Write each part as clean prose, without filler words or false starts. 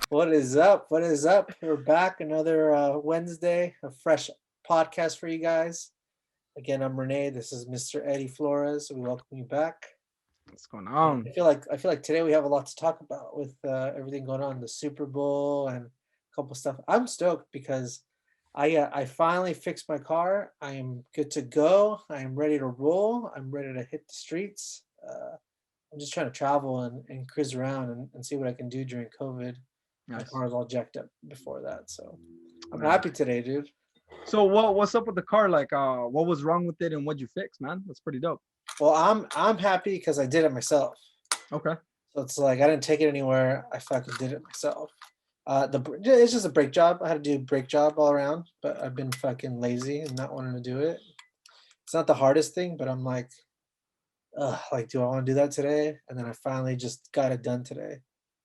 What is up? What is up? We're back another Wednesday, a fresh podcast for you guys. Again, I'm Rene. This is Mr. Eddie Flores. We welcome you back. What's going And on? I feel like today we have a lot to talk about with everything going on, the Super Bowl and a couple stuff. I'm stoked because I finally fixed my car. I am good to go. I am ready to roll. I'm ready to hit the streets. I'm just trying to travel and cruise around and see what I can do during COVID. My Nice. car was all jacked up before that, so I'm Nice. happy today, dude. So what's up with the car? Like what was wrong with it and what'd you fix, man? That's pretty dope. Well, I'm happy because I did it myself. Okay. So it's like I didn't take it anywhere. I fucking did it myself. It's just a brake job. I had to do a brake job all around, but I've been fucking lazy and not wanting to do it. It's not the hardest thing, but I'm like, ugh, like, do I want to do that today? And then I finally just got it done today.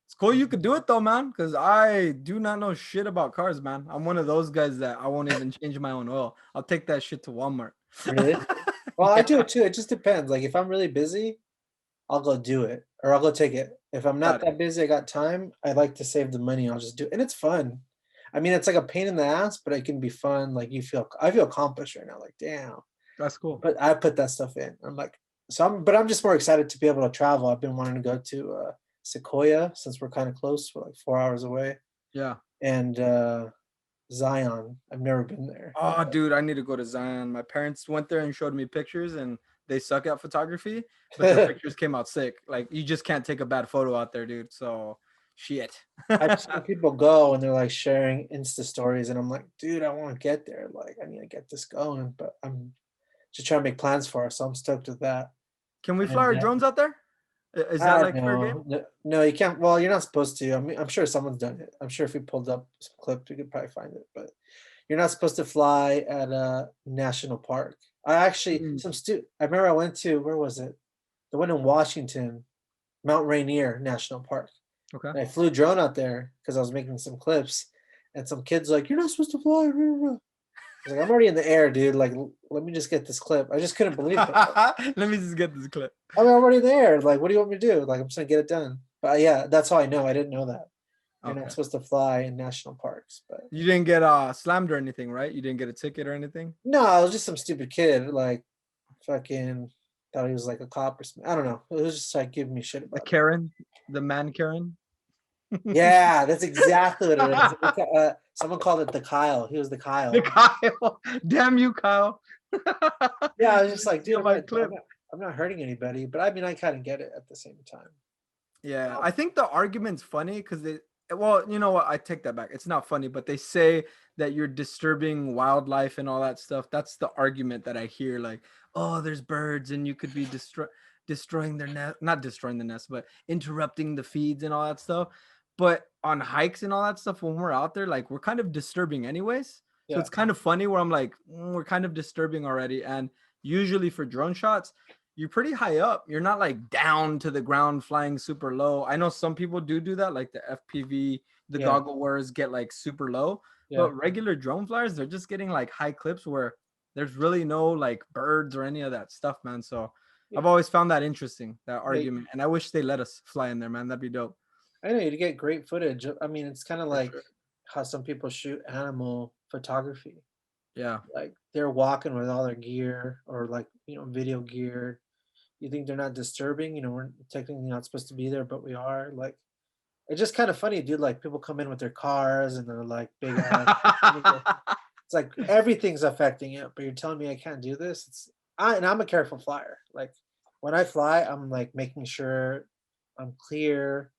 It's cool you could do it though, man, because I do not know shit about cars, man. I'm one of those guys that I won't even change my own oil. I'll take that shit to Walmart. Really? Well, I do Yeah, it too. It just depends. Like if I'm really busy, I'll go do it or I'll go take it. If I'm not got it. that busy, I got time, I like to save the money. I'll just do it. And it's fun. I mean, it's like a pain in the ass, but it can be fun. Like I feel accomplished right now. Like, damn. That's cool. But I put that stuff in. I'm like, but I'm just more excited to be able to travel. I've been wanting to go to Sequoia since we're kind of close. We're like 4 hours away. Yeah. And Zion. I've never been there. Oh, dude, I need to go to Zion. My parents went there and showed me pictures, and they suck at photography, but their pictures came out sick. Like, you just can't take a bad photo out there, dude. So, shit. I've seen people go and they're like sharing Insta stories, and I'm like, dude, I want to get there. Like, I need to get this going, but I'm just trying to make plans for it. So I'm stoked with that. Can we fly And our drones out there? Is that I don't like fair game? know. No, no, you can't. Well, you're not supposed to. I mean, I'm sure someone's done it. I'm sure if we pulled up some clips, we could probably find it. But you're not supposed to fly at a national park. I actually Mm, some I remember I went to where was it? The one in Washington, Mount Rainier National Park. okay. And I flew drone out there because I was making some clips, and some kids like, "You're not supposed to fly." I was like, "I'm already in the air, dude. Like, let me just get this clip." I just couldn't believe it. Let me just get this clip. I mean, I'm already there. Like, what do you want me to do? Like, I'm just gonna get it done. But yeah, that's how I know. I didn't know that you're not Okay. supposed to fly in national parks. But You didn't get slammed or anything, right? You didn't get a ticket or anything? no, I was just some stupid kid. Like, fucking thought he was like a cop or something. I don't know. It was just like giving me shit The about it. Karen, the man Karen. Yeah, that's exactly what it is. Someone called it the Kyle. He was the The Kyle. Kyle. Damn you, Kyle. Yeah, I was just like, dude, Steal my clip. I'm not hurting anybody. But I mean, I kind of get it at the same time. Yeah, Um, I think the argument's funny because well, you know what? I take that back. It's not funny, but they say that you're disturbing wildlife and all that stuff. That's the argument that I hear. Like, oh, there's birds and you could be destroying their nest, not destroying the nest, but interrupting the feeds and all that stuff. But on hikes and all that stuff, when we're out there, like we're kind of disturbing anyways. So yeah, it's kind of funny where I'm like, we're kind of disturbing already. And usually for drone shots, you're pretty high up. You're not like down to the ground flying super low. I know some people do that, like the FPV, the yeah, goggle wearers get like super low, yeah, but regular drone flyers, they're just getting like high clips where there's really no like birds or any of that stuff, man. So yeah. I've always found that interesting, that Yeah, argument, and I wish they let us fly in there, man. That'd be dope I know you get great footage. I mean, it's kind of for like sure. how some people shoot animal photography. Yeah. Like they're walking with all their gear or like, video gear. You think they're not disturbing, we're technically not supposed to be there, but we are. Like it's just kind of funny, dude. Like people come in with their cars and they're like big ass. It's like everything's affecting it, but you're telling me I can't do this. And I'm a careful flyer. Like when I fly, I'm like making sure I'm clear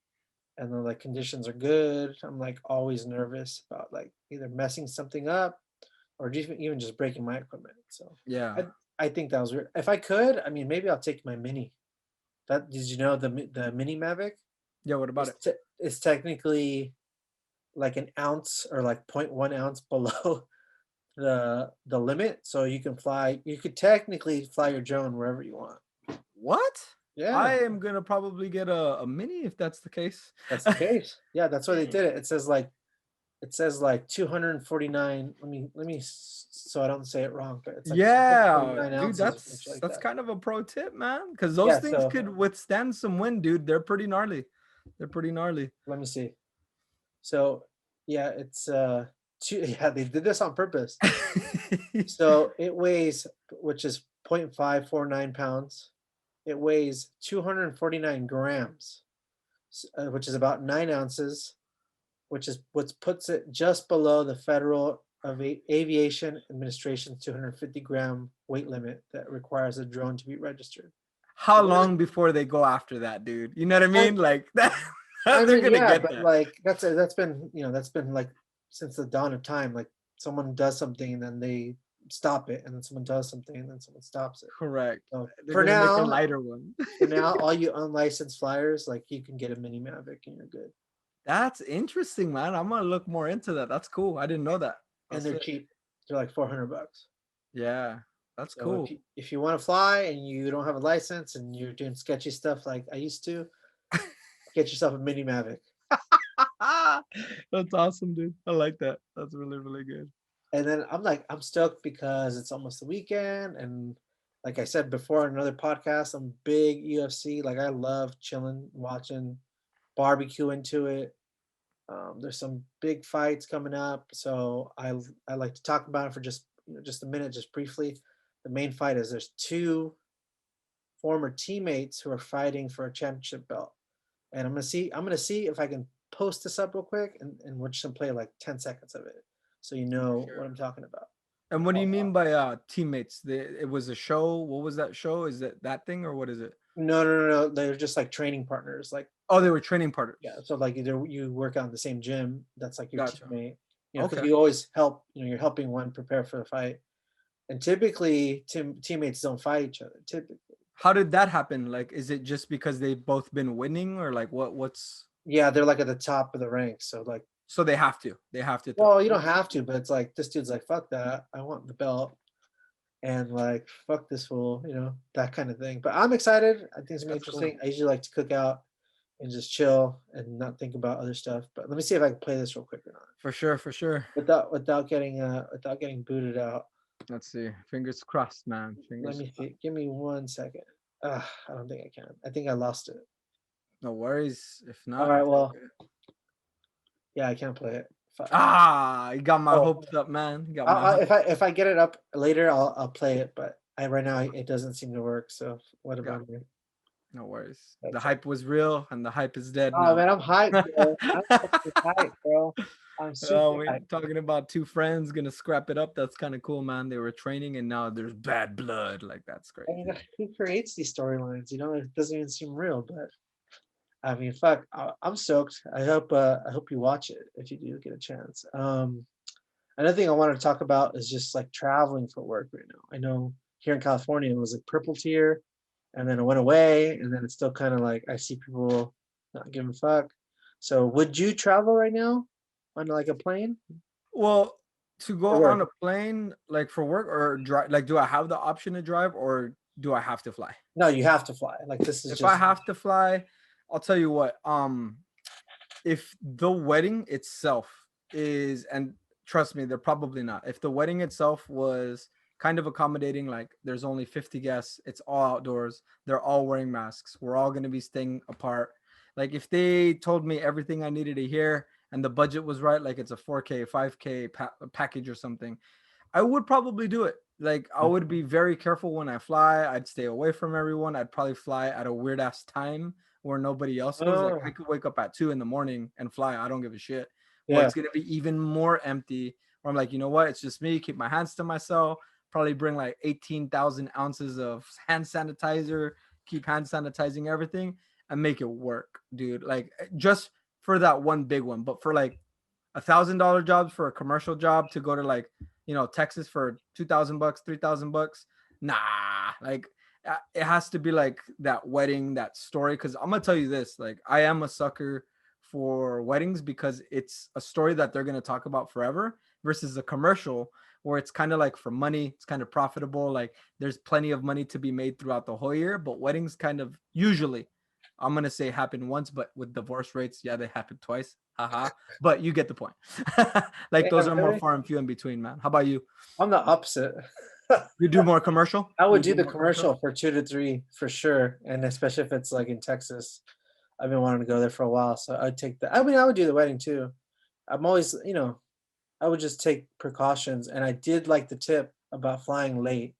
and the like conditions are good. I'm like always nervous about like either messing something up or even just breaking my equipment. So Yeah. I I think that was weird. If I could, I mean, maybe I'll take my mini. That did you know the mini Mavic Yeah. What about it? is technically like an ounce or like 0.1 ounce below the limit, so you can fly. You could technically fly your drone wherever you want. What? Yeah, I am gonna probably get a mini if that's the case. that's the case. Yeah, that's why they did it. It says like 249. So I don't say it wrong, but it's like Yeah, 249 dude, ounces or something like that's that. kind of a pro tip, man. Because those Yeah, things so could withstand some wind, dude. They're pretty gnarly. They're pretty gnarly. let me see. So yeah, it's yeah, they did this on purpose. So it weighs, which is 0.549 pounds. It weighs 249 grams, which is about 9 ounces, which is what puts it just below the Federal Aviation Administration's 250-gram weight limit that requires a drone to be registered. How So long before they go after that, dude? You know what I mean? Like that, I they're mean, gonna yeah, get but that. like that's been, that's been like since the dawn of time. Like someone does something and then they stop it, and then someone does something and then someone stops it. Correct. So They're gonna make a lighter one. for now, all you unlicensed flyers, like you can get a mini Mavic and you're good. That's interesting, man. I'm gonna look more into that. That's cool. I didn't know that. And That's they're it. cheap. They're like $400. Yeah, that's So cool. if you want to fly and you don't have a license and you're doing sketchy stuff like I used to, get yourself a mini Mavic. That's awesome, dude. I like that. That's really, really good. And then I'm stoked because it's almost the weekend. And like I said before in another podcast, I'm big UFC. Like I love chilling, watching, barbecue into it. There's some big fights coming up. So I like to talk about it for just a minute, just briefly. The main fight is there's two former teammates who are fighting for a championship belt. And I'm gonna see if I can post this up real quick and we're just gonna play like 10 seconds of it so you For know what sure. I'm talking about. And what do you mean by teammates? It was a show. What was that show? Is it that thing or what is it? No, no, no, no. They're just like training partners. Like, Oh, they were training yeah. partners. So like either you work out in the same gym, that's like your Gotcha. teammate, because Okay. you always help, you're helping one prepare for the fight. And typically teammates don't fight each other. Typically. How did that happen? Like, is it just because they've both been winning, or like what's Yeah, they're like at the top of the ranks. So like, so they have to. They have to well, you don't okay. have to, but it's like this dude's like, fuck that. I want the belt. And like, fuck this fool, that kind of thing. But I'm excited. I think it's gonna be That's cool. interesting. I usually like to cook out and just chill and not think about other stuff. But let me see if I can play this real quick or not. For sure, for sure. Without getting booted out. Let's see. Fingers crossed, man. Let Fingers me crossed. see. Give me 1 second. I don't think I can. I think I lost it. No worries. If All not, right. it's Well, okay. yeah, I can't play it. You got my Oh, hopes up, man. You got my hopes. if I get it up later, I'll play it. But right now it doesn't seem to work. So what Yeah, about me? no worries. The That's hype was real and the hype is dead Oh now. man, I'm hyped, bro. I'm fucking hyped, bro. I'm super We're hyped. talking about two friends gonna scrap it up. That's kind of cool, man. They were training and now there's bad blood. Like that's I mean, crazy. who creates these storylines? It doesn't even seem real. But I mean, fuck, I'm stoked. I hope you watch it if you do get a chance. Another thing I wanted to talk about is just like traveling for work right now. I know here in California it was like purple tier, and then it went away, and then it's still kind of like I see people not giving a fuck. So would you travel right now on like a plane Well, to for go on work? a plane, like for work or drive, like do I have the option to drive or do I have to fly? No, you have to fly. Like this is If I just have to fly, I'll tell you what. If the wedding itself is, and trust me, they're probably not. If the wedding itself was kind of accommodating, like there's only 50 guests, it's all outdoors, they're all wearing masks, we're all going to be staying apart. Like if they told me everything I needed to hear and the budget was right, like it's a 4K, 5K package or something, I would probably do it. Like I would be very careful when I fly. I'd stay away from everyone. I'd probably fly at a weird ass time where nobody else is. Like I oh could wake up at 2 in the morning and fly. I don't give a shit. Or yeah. it's gonna be even more empty. Where I'm like, you know what? It's just me. Keep my hands to myself. Probably bring like 18,000 ounces of hand sanitizer. Keep hand sanitizing everything and make it work, dude. Like just for that one big one, but for like $1,000 jobs for a commercial job to go to like Texas for $2,000, $3,000. Nah, like it has to be like that wedding, that story. Because I'm gonna tell you this, like I am a sucker for weddings because it's a story that they're gonna talk about forever versus a commercial where it's kind of like for money, it's kind of profitable. Like there's plenty of money to be made throughout the whole year, but weddings kind of usually, I'm gonna say happen once, but with divorce rates, yeah, they happen twice. Haha. But you get the point. Like those Damn, are more really? far and few in between, man. How about you? I'm the opposite. You do more commercial? I would You do do the more commercial? commercial for 2 to 3 for sure, and especially if it's like in Texas. I've been wanting to go there for a while, so I'd take that. I mean, I would do the wedding too. I'm always, I would just take precautions, and I did like the tip about flying late.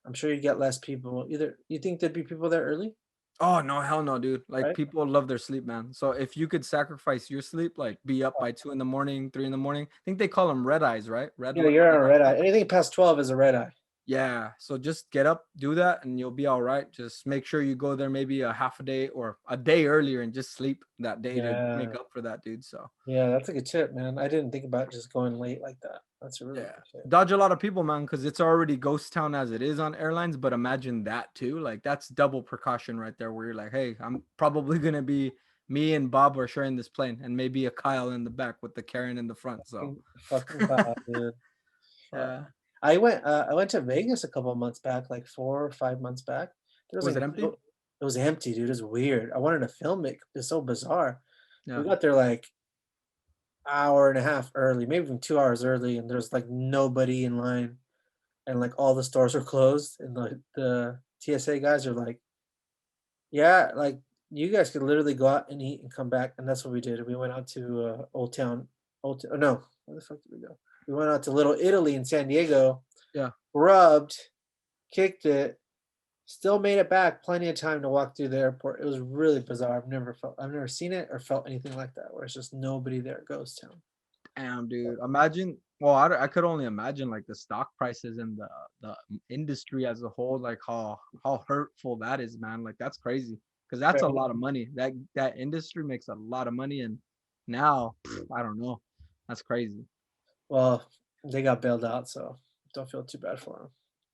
I'm sure you get less people. Either you think there'd be people there early, Oh no, hell no, dude. Like right? people love their sleep, man. So if you could sacrifice your sleep, like be up by 2 in the morning, 3 in the morning. I think they call them red eyes, right? Yeah, you're on Red a eye red eye. sleep. Anything past 12 is a red eye. Yeah. So just get up, do that, and you'll be all right. Just make sure you go there maybe a half a day or a day earlier and just sleep that day to Yeah, make up for that, dude. So yeah, that's a good tip, man. I didn't think about just going late like that. That's a really yeah. good tip. Dodge a lot of people, man, because it's already ghost town as it is on airlines. But imagine that too. Like that's double precaution right there, where you're like, hey, I'm probably gonna be me and Bob are sharing this plane, and maybe a Kyle in the back with the Karen in the front. So Fucking Kyle, dude. Fuck. yeah. I went to Vegas a couple of months back, like 4 or 5 months back. There was Was like it empty? no it was empty, dude. It was weird. I wanted to film it. It's so bizarre. We Yeah. got there like hour and a half early, maybe even 2 hours early, and there's like nobody in line, and like all the stores were closed, and the TSA guys are like, "Yeah, like you guys could literally go out and eat and come back," and that's what we did. We went out to Old Town, no, where the fuck did we go? We went out to Little Italy in San Diego, Yeah. rubbed, kicked it, still made it back. Plenty of time to walk through the airport. It was really bizarre. I've never seen it or felt anything like that, where it's just nobody there. Ghost town. Damn, dude. Imagine. Well, I could only imagine like the stock prices and the industry as a whole, like how hurtful that is, man. Like that's crazy because that's a Right. lot of money. That industry makes a lot of money, and now I don't know. That's crazy. Well, they got bailed out, so don't feel too bad for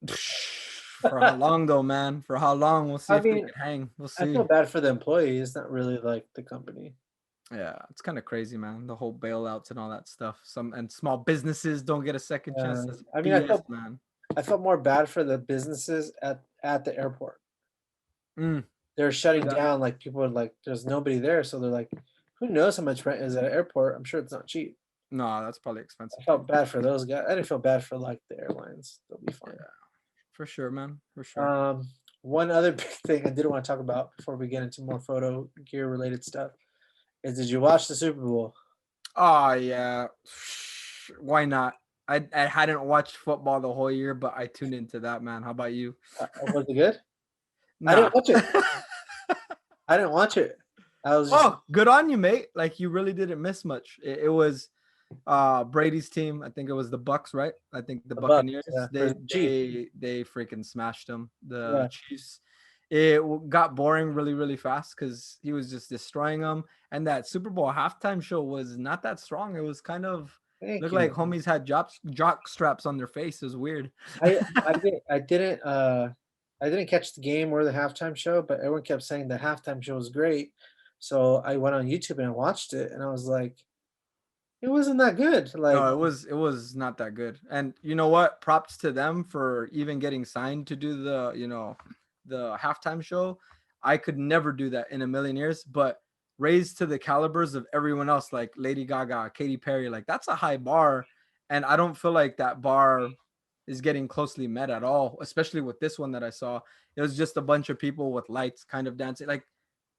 For how them. long though, man? For how long? We'll see I if they mean, can hang. We'll I feel see. bad for the employees, not really like the company. Yeah, it's kind of crazy, man. The whole bailouts and all that stuff. Some and small businesses don't get a second chance. That's I mean, BS, man. I felt more bad for the businesses at the airport. Mm, They're shutting that, down, like people are like, there's nobody there, so they're like, who knows how much rent is at an airport? I'm sure it's not cheap. no, that's probably I expensive too. felt bad for those guys. I didn't feel bad for like the airlines. They'll be Yeah, fine. for sure, man. For sure. Um, One other big thing I did want to talk about before we get into more photo gear related stuff is, did you watch the Super Bowl? Oh yeah. Why not? I hadn't watched football the whole year, but I tuned into that, man. How about you? Was it good? I Nah. didn't watch it. I didn't watch it. I was just Oh, good on you, mate. Like you really didn't miss much. It was Brady's team. I think it was the Bucks, right? I think the the Bucks, Buccaneers. yeah, for the Chiefs. They freaking smashed them. The Yeah, Chiefs. It got boring really really fast because he was just destroying them. And that Super Bowl halftime show was not that strong. It was kind of thank looked you. like homies had jock straps on their face. It was weird. I didn't catch the game or the halftime show, but everyone kept saying the halftime show was great. So I went on YouTube and I watched it, and I was like, it wasn't that good. Like, No, it was not that good. And you know what? Props to them for even getting signed to do the halftime show. I could never do that in a million years, but raised to the calibers of everyone else like Lady Gaga, Katy Perry, like that's a high bar and I don't feel like that bar is getting closely met at all, especially with this one that I saw. It was just a bunch of people with lights kind of dancing. Like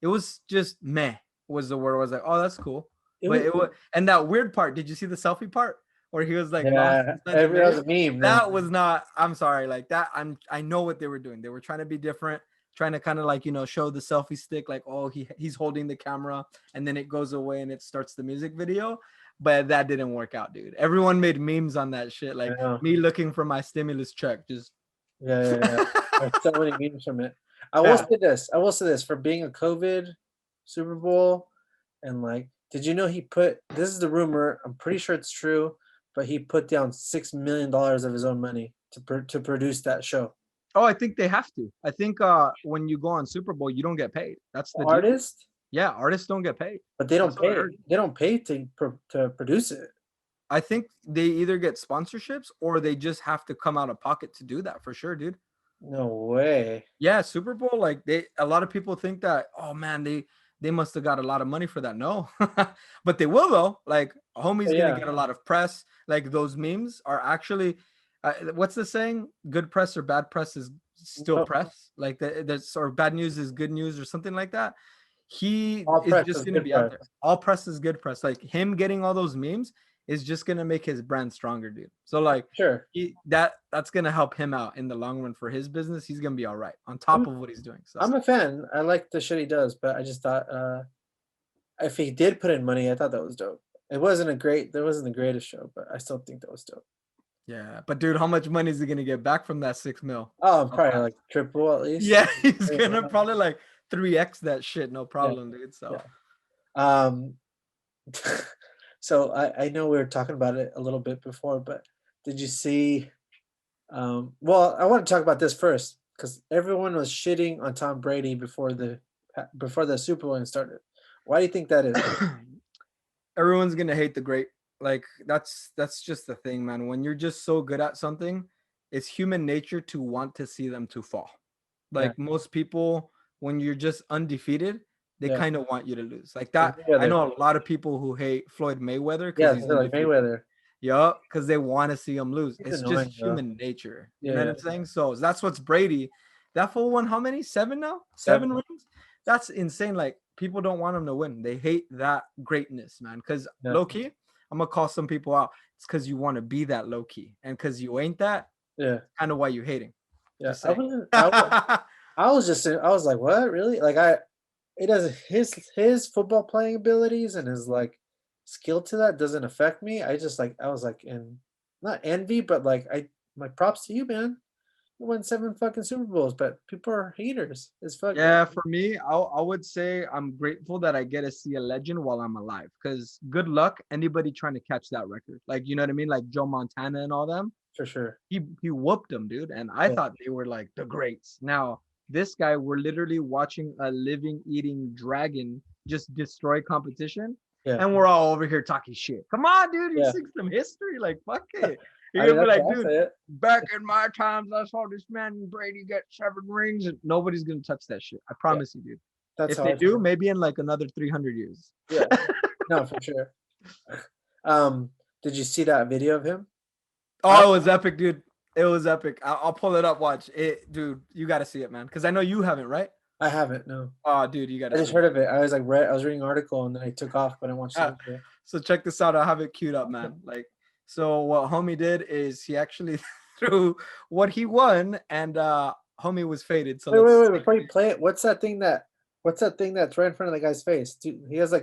it was just meh was the word. I was like, "Oh, that's cool." it But was, it was, and that weird part. Did you see the selfie part where he was like lost yeah, inside the that was maze? a meme then. That was not. I'm sorry, like that. I know what they were doing. They were trying to be different, trying to kind of like show the selfie stick, like oh he's holding the camera, and then it goes away and it starts the music video. But that didn't work out, dude. Everyone made memes on that shit, I like know. me looking for my stimulus check. Just Yeah, yeah, yeah. There's so many memes from it. I will yeah. say this. I will say this for being a COVID Super Bowl, and like, did you know he put? This is the rumor. I'm pretty sure it's true, but he put down $6 million of his own money to produce that show. Oh, I think they have to. I think when you go on Super Bowl, you don't get paid. That's the deal. Artist, Yeah, artists don't get paid. but they don't That's what I pay. heard. They don't pay to produce it. I think they either get sponsorships or they just have to come out of pocket to do that for sure, dude. No way. Yeah, Super Bowl, like a lot of people think that, oh man, they must have got a lot of money for that. No, but they will though. Like homie's But gonna yeah, get a lot of press. Like those memes are actually, what's the saying? Good press or bad press is still no, press. Like that's or bad news is good news or something like that. he All is press just is going to good be out there. press. All press is good press. Like him getting all those memes is just going to make his brand stronger, dude. So like Sure. that's going to help him out in the long run for his business. He's going to be all right on top of what he's doing. So I'm a fan. I like the shit he does, but I just thought if he did put in money, I thought that was dope. It wasn't the greatest show, but I still think that was dope. yeah, but dude, how much money is he going to get back from that 6 mil? Oh, probably like triple at least. Yeah, he's Yeah. going to probably like 3x that shit, no problem, dude. So Yeah. So I know we were talking about it a little bit before, but did you see? Well, I want to talk about this first because everyone was shitting on Tom Brady before the Super Bowl started. Why do you think that is? everyone's gonna hate the great. Like that's just the thing, man. When you're just so good at something, it's human nature to want to see them to fall. Like most people, when you're just undefeated, they kind of want you to lose. Like that. I know a lot of people who hate Floyd Mayweather because he's like Mayweather. Yeah, because they want to see him lose. It's annoying, just bro. human nature. Yeah, You know what I'm saying? So that's what's Brady. That fool won how many? 7 now? 7 rings? That's insane. Like people don't want him to win. They hate that greatness, man. Because low key, I'm gonna call some people out. It's because you want to be that low key, and because you ain't that. Yeah, kind of why you hating. Yeah, I was like, what, really? Like it doesn't his football playing abilities and his like skill to that doesn't affect me. I was like in not envy, but like my props to you, man. You won 7 fucking Super Bowls, but people are haters. It's fucking Yeah, for me, I would say I'm grateful that I get to see a legend while I'm alive. Because good luck anybody trying to catch that record. Like, you know what I mean? Like Joe Montana and all them. For sure. He whooped them, dude. And I thought they were like the greats. Now, this guy, we're literally watching a living, eating dragon just destroy competition. Yeah. And we're all over here talking shit. Come on, dude. You're seeing some history. Like, fuck it. You're gonna be like, dude, back in my times, I saw this man Brady get 7 rings, and nobody's gonna touch that shit. I promise you, dude. If they do, maybe in like another 300 years. Yeah, no, for sure. Did you see that video of him? Oh, it was epic, dude. It was epic. I'll pull it up. Watch it, dude. You got to see it, man. Because I know you haven't, right? I haven't. No. Oh, dude, you got to. I just heard of it. I was reading an article and then I took off, but I watched it. So check this out. I have it queued up, man. Like. So what homie did is he actually threw what he won, and homie was faded. So wait, before you play it, what's that thing that's right in front of the guy's face? Dude, he has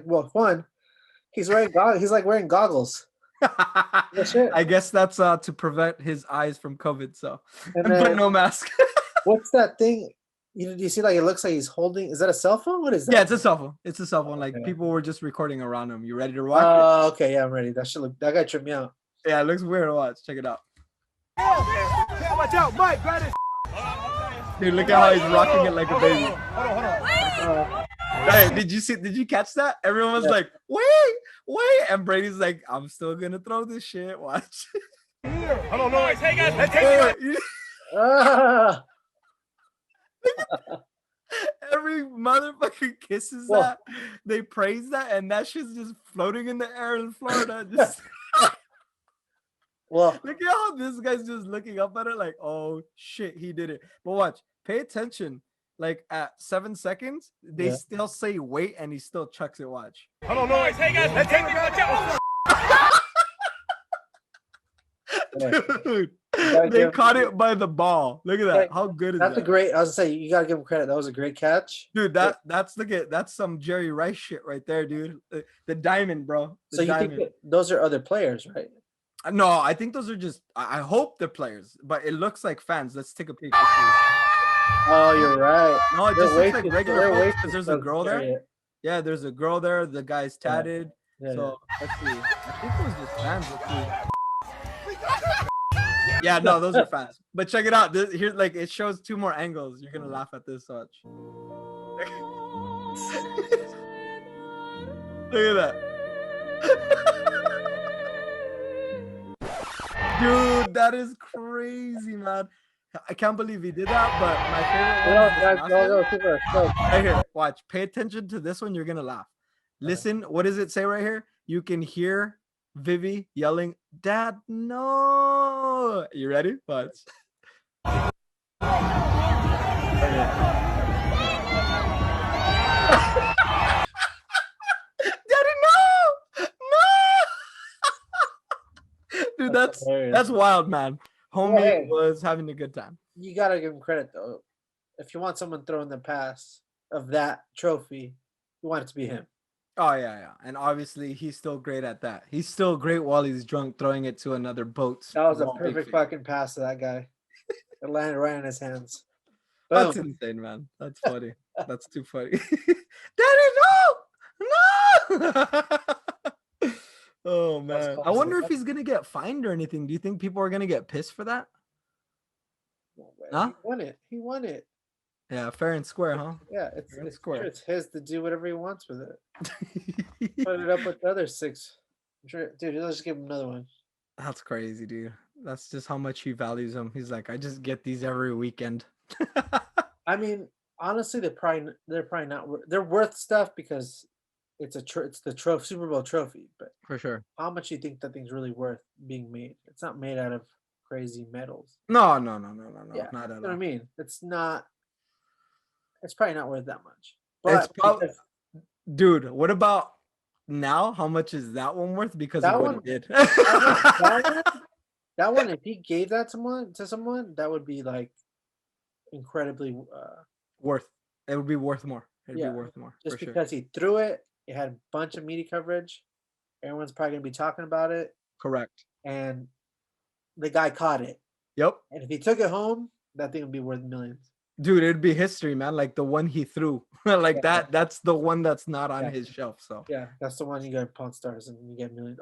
he's wearing goggles. I guess that's to prevent his eyes from COVID. So but no mask. What's that thing? You see, like it looks like he's holding. Is that a cell phone? What is that? Yeah, it's a cell phone. It's a cell phone. Like people were just recording around him. You ready to watch? Oh, okay, yeah, I'm ready. That guy tripped me out. Yeah, it looks weird to watch. Check it out. Watch out, Mike. Dude, look at how he's rocking it like a baby. Hold on. Hey, did you catch that? Everyone was like, wait. And Brady's like, I'm still gonna throw this shit. Watch. Hold on, no. Hey guys, let's take it. Every motherfucker kisses that. They praise that, and that shit's just floating in the air in Florida. Just look at how this guy's just looking up at it like, oh shit, he did it. But watch, pay attention. Like at 7 seconds, they still say wait, and he still chucks it. Watch. Hold on, no. Hey guys, let's take it. Watch out. Dude, they caught it by the ball. Look at that. How good is that? That's a great. I was gonna say you gotta give him credit. That was a great catch, dude. That's some Jerry Rice shit right there, dude. The diamond, bro. So you think those are other players, right? No, I think those are just. I hope they're players, but it looks like fans. Let's take a peek. Oh, you're right. No, it just looks like regular folks because there's a girl there. Yeah, there's a girl there. The guy's tatted. So let's see. I think it was just fans. Let's see. Yeah, no, those are fans. But check it out. Here, like it shows 2 more angles. You're gonna laugh at this. Watch. Look at that. Dude, that is crazy, man. I can't believe he did that, but my favorite one. Right here, watch. Pay attention to this one. You're gonna laugh. Listen, what does it say right here? You can hear Vivi yelling, "Dad, no!" You ready? Watch. Dude, That's hilarious. that's wild, man. Well, Homie hey, was having a good time. you gotta give him credit though. If you want someone throwing the pass of that trophy, you want it to be him. Oh yeah. And obviously he's still great at that. He's still great while he's drunk, throwing it to another boat's That was a wall big perfect fish. fucking pass to that guy. It landed right in his hands. Boom. That's insane, man. That's funny. That's too funny. Daddy, no! Oh man. I classic. wonder if he's gonna get fined or anything. Do you think people are gonna get pissed for that? No way. Huh? He won it. He won it. Yeah, fair and square, huh? Yeah, Fair and it's square. sure it's his to do whatever he wants with it. Put it up with the other 6. I'm sure, dude. Let's just give him another one. That's crazy, dude. That's just how much he values them. He's like, I just get these every weekend. I mean, honestly, they're probably not. They're worth stuff because it's the Super Bowl trophy. But For sure. how much do you think that thing's really worth being made? It's not made out of crazy metals. No, Yeah, not you at know what I all. mean? It's not. It's probably not worth that much. It's But probably, because dude. What about now? How much is that one worth because that of what one, he did? that one, if he gave that to someone, that would be like incredibly Worth. It would be worth more. It'd yeah, be worth more just for sure. because he threw it. It had a bunch of media coverage. Everyone's probably gonna be talking about it, Correct. and the guy caught it. Yep. And if he took it home, that thing would be worth millions. Dude, it'd be history, man. Like the one he threw. Like Yeah. that's the one that's not on Yeah. his shelf. So Yeah, that's the one you get Pawn Stars and you get $1 million.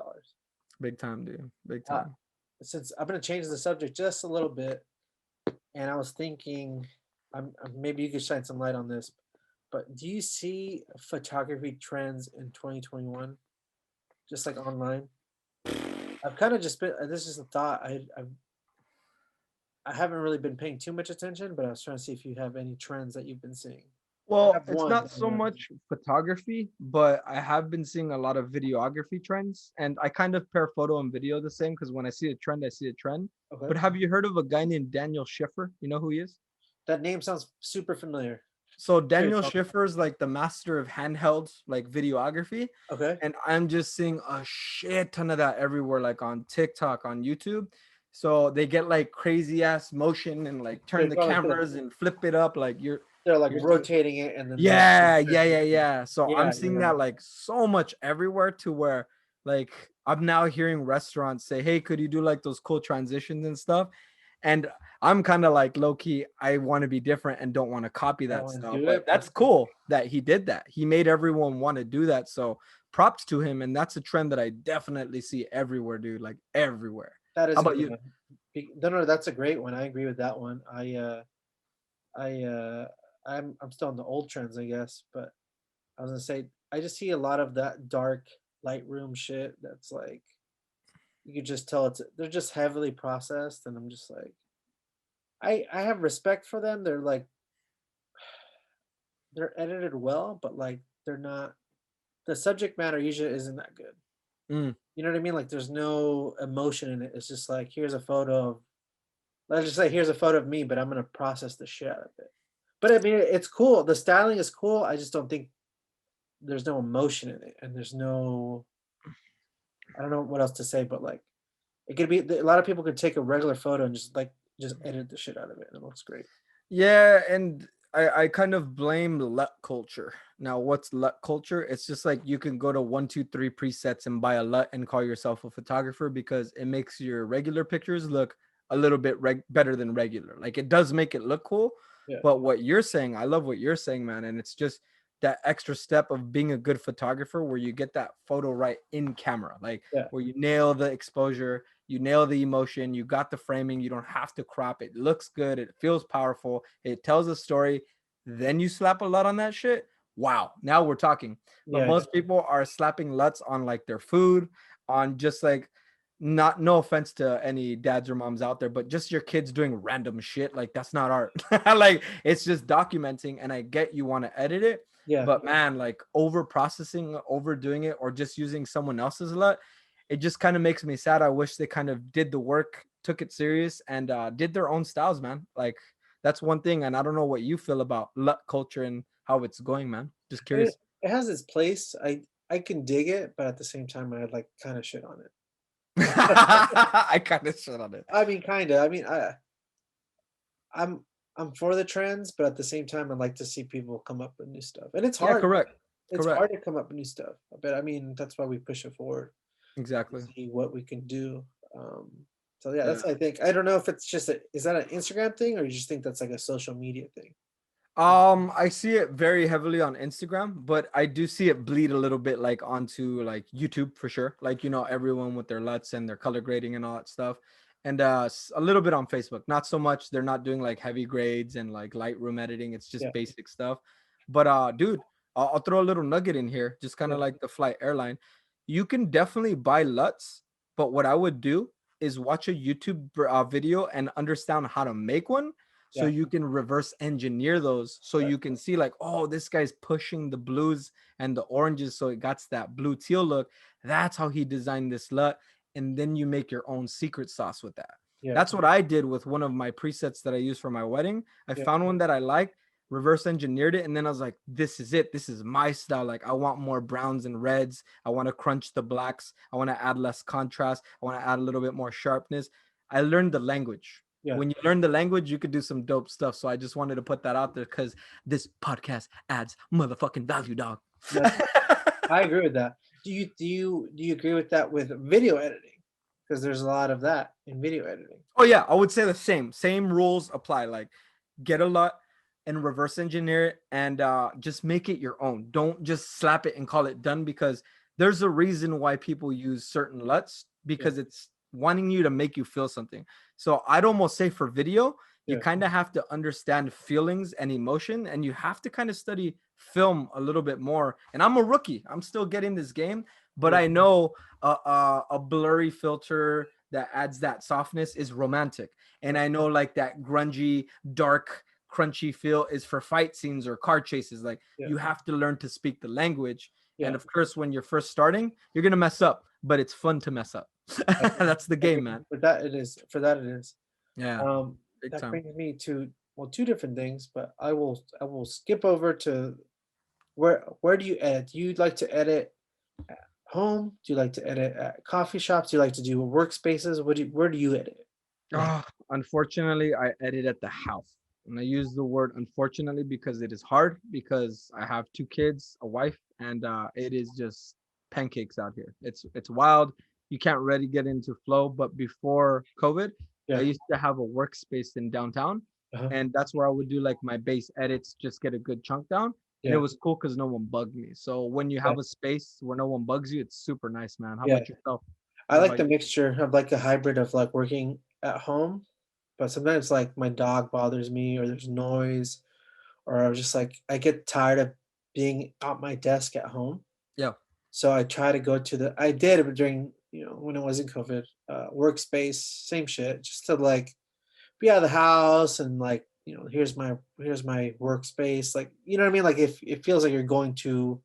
big time, dude. Big Uh, time. Since I'm gonna change the subject just a little bit, and I was thinking, maybe you could shine some light on this. But do you see photography trends in 2021, just like online? I've kind of just been. This is a thought. I haven't really been paying too much attention, but I was trying to see if you have any trends that you've been seeing. I Well, have it's one. not so much photography, but I have been seeing a lot of videography trends, and I kind of pair photo and video the same because when I see a trend, I see a trend. Okay. But have you heard of a guy named Daniel Schiffer? You know who he is? That name sounds super familiar. So Daniel tell me. Schiffer is like the master of handheld like videography, Okay. and I'm just seeing a shit ton of that everywhere, like on TikTok, on YouTube. So they get like crazy ass motion and like turn the probably cameras and flip it up like They're like you're rotating it and then yeah. So Yeah, I'm seeing yeah. that like so much everywhere to where like I'm now hearing restaurants say, hey, could you do like those cool transitions and stuff? And I'm kind of like low key, I want to be different and don't want to copy that wanna stuff. do But it, that's but- cool that he did that. He made everyone want to do that. So props to him. And that's a trend that I definitely see everywhere, dude. Like everywhere. That is How a about good you? one. No, that's a great one. I agree with that one. I'm still on the old trends, I guess, but I was gonna say I just see a lot of that dark Lightroom shit that's like you could just tell they're just heavily processed, and I'm just like I have respect for them. They're like they're edited well, but like they're not the subject matter usually isn't that good. Mm. You know what I mean? Like there's no emotion in it. It's just like here's a photo of let's just say here's a photo of me, but I'm gonna process the shit out of it. But I mean it's cool. The styling is cool. I just don't think there's no emotion in it, and there's no I don't know what else to say, but like it could be a lot of people could take a regular photo and just edit the shit out of it, and it looks great. Yeah, and I kind of blame LUT culture. Now, what's LUT culture? It's just like you can go to 1, 2, 3 presets and buy a LUT and call yourself a photographer because it makes your regular pictures look a little bit better than regular. Like it does make it look cool. Yeah. But what you're saying, I love what you're saying, man. And it's just that extra step of being a good photographer where you get that photo right in camera, like Yeah. where you nail the exposure, you nail the emotion, you got the framing, you don't have to crop it. Looks good, it feels powerful, it tells a story. Then you slap a LUT on that shit. Wow, now we're talking. But Yeah. most people are slapping LUTs on like their food, on just like no offense to any dads or moms out there, but just your kids doing random shit. Like that's not art. Like it's just documenting, and I get you want to edit it. Yeah. But man, like over processing, overdoing it, or just using someone else's LUT, it just kind of makes me sad. I wish they kind of did the work, took it serious, and did their own styles, man. Like that's one thing. And I don't know what you feel about LUT culture and how it's going, man. Just curious. It has its place. I can dig it, but at the same time I like kind of shit on it. I kind of shit on it. I mean, kind of. I mean, I'm I'm for the trends, but at the same time, I like to see people come up with new stuff, and it's Yeah, hard. correct. It's Correct. hard to come up with new stuff. But I mean, that's why we push it forward to Exactly. see what we can do. Um, so yeah, Yeah. that's I think. I don't know if it's just is that an Instagram thing or you just think that's like a social media thing? I see it very heavily on Instagram, but I do see it bleed a little bit like onto like YouTube for sure. Like, everyone with their LUTs and their color grading and all that stuff. And a little bit on Facebook. Not so much. They're not doing like heavy grades and like Lightroom editing. It's just Yeah, basic stuff. But dude, I'll throw a little nugget in here, just kind yeah, of like the flight airline. You can definitely buy LUTs, but what I would do is watch a YouTube video and understand how to make one so yeah, you can reverse engineer those so right, you can see like, oh, this guy's pushing the blues and the oranges so it got that blue teal look. That's how he designed this LUT. And then you make your own secret sauce with that. yeah, That's what I did with one of my presets that I used for my wedding. I yeah, found one that I liked, reverse engineered it, and then I was like, this is it. This is my style. Like, I want more browns and reds. I want to crunch the blacks. I want to add less contrast. I want to add a little bit more sharpness. I learned the language. yeah. When you learn the language, you could do some dope stuff. So I just wanted to put that out there because this podcast adds motherfucking value, dog. That's I agree with that. Do you agree with that with video editing? Because there's a lot of that in video editing. Oh yeah, I would say the same rules apply. Like, get a LUT and reverse engineer it and just make it your own. Don't just slap it and call it done, because there's a reason why people use certain LUTs, Yeah, because it's wanting you to make you feel something. So I'd almost say for video, you yeah, kind of have to understand feelings and emotion, and you have to kind of study film a little bit more. And I'm a rookie. I'm still getting this game, but yeah, I know a blurry filter that adds that softness is romantic. And yeah, I know like that grungy, dark, crunchy feel is for fight scenes or car chases. Like, yeah, you have to learn to speak the language. And yeah. of course, when you're first starting, you're gonna mess up, but it's fun to mess up. I agree. That's the I agree. game, man. For that it is. For that it is. Yeah, big That time. brings me to well, two different things, but I will skip over to where do you edit? Do you like to edit at home? Do you like to edit at coffee shops? Do you like to do workspaces? Where do you edit? And Unfortunately, I edit at the house. And I use the word unfortunately because it is hard, because I have two kids, a wife, and it is just pancakes out here. It's wild. You can't really get into flow. But before COVID, I yeah, used to have a workspace in downtown, uh-huh, and that's where I would do like my base edits, just get a good chunk down. And it yeah, was cool because no one bugged me. So when you yeah, have a space where no one bugs you, it's super nice, man. How yeah. about yourself? I How like about the you? mixture of like a hybrid of like working at home, but sometimes like my dog bothers me or there's noise or I was just like I get tired of being at my desk at home. Yeah. So I try to go to I did it during, when it wasn't COVID, workspace, same shit, just to like be out of the house and like, here's my workspace. Like, you know what I mean? Like if it feels like you're going to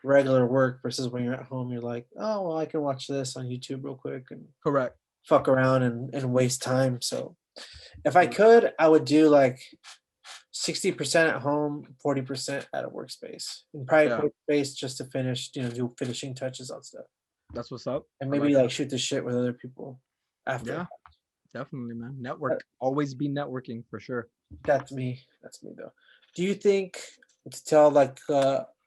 regular work versus when you're at home, you're like, oh well, I can watch this on YouTube real quick and Correct. fuck around and waste time. So if I Correct. could, I would do like 60% at home, 40% at a workspace. And probably Yeah. workspace just to finish, do finishing touches on stuff. That's what's up. And I maybe like like that. shoot the shit with other people after. Yeah, definitely, man. That, Network. Always be networking for sure. that's me. That's me though. Do you think to tell like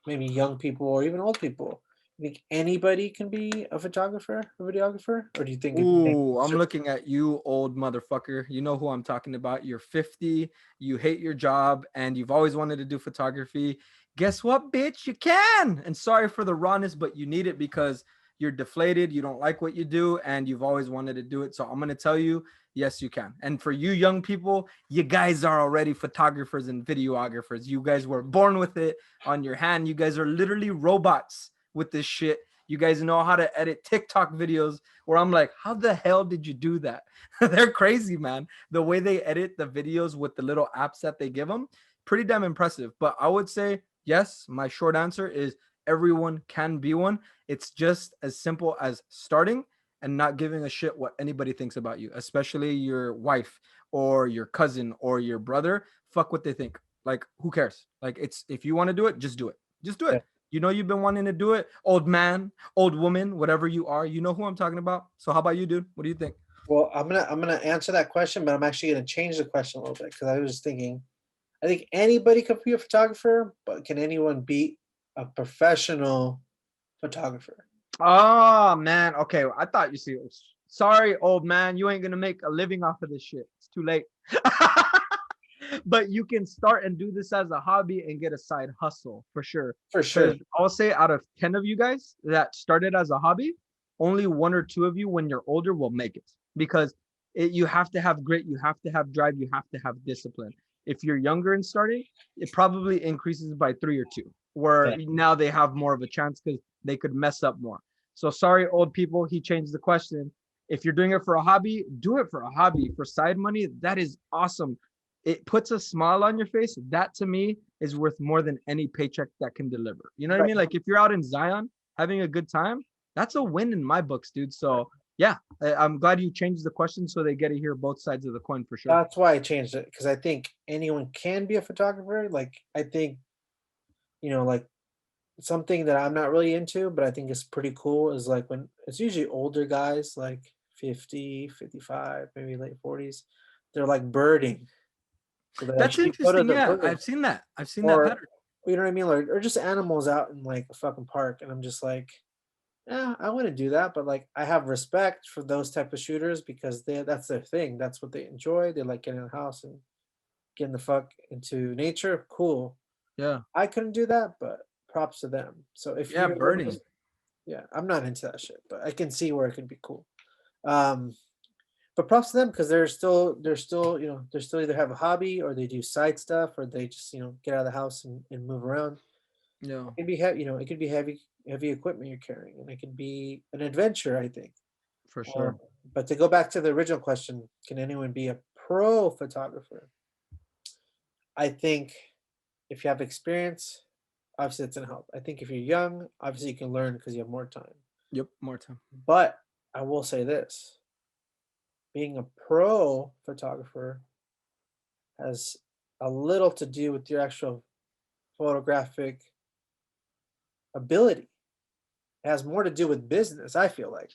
maybe young people or even old people, you think anybody can be a photographer, a videographer? Or do you think it takes Ooh, a I'm certain looking at you, old motherfucker. You know who I'm talking about. You're 50, you hate your job, and you've always wanted to do photography. Guess what, bitch? You can. And sorry for the rawness, but you need it because you're deflated, you don't like what you do, and you've always wanted to do it. So I'm going to tell you, yes, you can. And for you young people, you guys are already photographers and videographers. You guys were born with it on your hand. You guys are literally robots with this shit. You guys know how to edit TikTok videos where I'm like, how the hell did you do that? They're crazy, man. The way they edit the videos with the little apps that they give them, pretty damn impressive. But I would say, yes, my short answer is everyone can be one. It's just as simple as starting and not giving a shit what anybody thinks about you, especially your wife or your cousin or your brother. Fuck what they think. Like, who cares? Like, it's if you want to do it, just do it. Just do yeah. it. You know you've been wanting to do it, old man, old woman, whatever you are. You know who I'm talking about. So how about you, dude? What do you think? Well, I'm gonna answer that question, but I'm actually gonna change the question a little bit because I was thinking, I think anybody could be a photographer, but can anyone beat a professional photographer? Oh man, okay. I thought you see. Sorry, old man, you ain't gonna make a living off of this shit. It's too late. But you can start and do this as a hobby and get a side hustle for sure. For sure. Because I'll say out of 10 of you guys that started as a hobby, only 1 or 2 of you when you're older will make it. Because you have to have grit, you have to have drive, you have to have discipline. If you're younger and starting, it probably increases by 3 or 2, where Yeah. now they have more of a chance because they could mess up more. So sorry, old people, he changed the question. If you're doing it for a hobby, do it for a hobby. For side money, that is awesome. It puts a smile on your face. That to me is worth more than any paycheck that can deliver. You know what I Right. mean? Like if you're out in Zion having a good time, that's a win in my books, dude. So yeah, I'm glad you changed the question so they get to hear both sides of the coin for sure. That's why I changed it because I think anyone can be a photographer. Like I think, like something that I'm not really into, but I think is pretty cool is like when it's usually older guys, like 50, 55, maybe late 40s. They're like birding. So they That's actually go to interesting. the Yeah, bird I've seen that. I've seen that or pattern. you know what I mean? Like, or just animals out in like a fucking park. And I'm just like, yeah, I want to do that. But like I have respect for those type of shooters because that's their thing. That's what they enjoy. They like getting in the house and getting the fuck into nature. Cool. Yeah. I couldn't do that, but props to them. So if Yeah, you're one of birding. those, yeah, I'm not into that shit, but I can see where it could be cool. Um, but props to them because they're still they're still either have a hobby or they do side stuff or they just get out of the house and move around. Yeah, It can be heavy, it could be heavy equipment you're carrying, and it could be an adventure. I think. for sure. But to go back to the original question, can anyone be a pro photographer? I think if you have experience, obviously it's gonna help. I think if you're young, obviously you can learn because you have more time. Yep, more time. But I will say this, being a pro photographer has a little to do with your actual photographic ability. It has more to do with business, I feel like.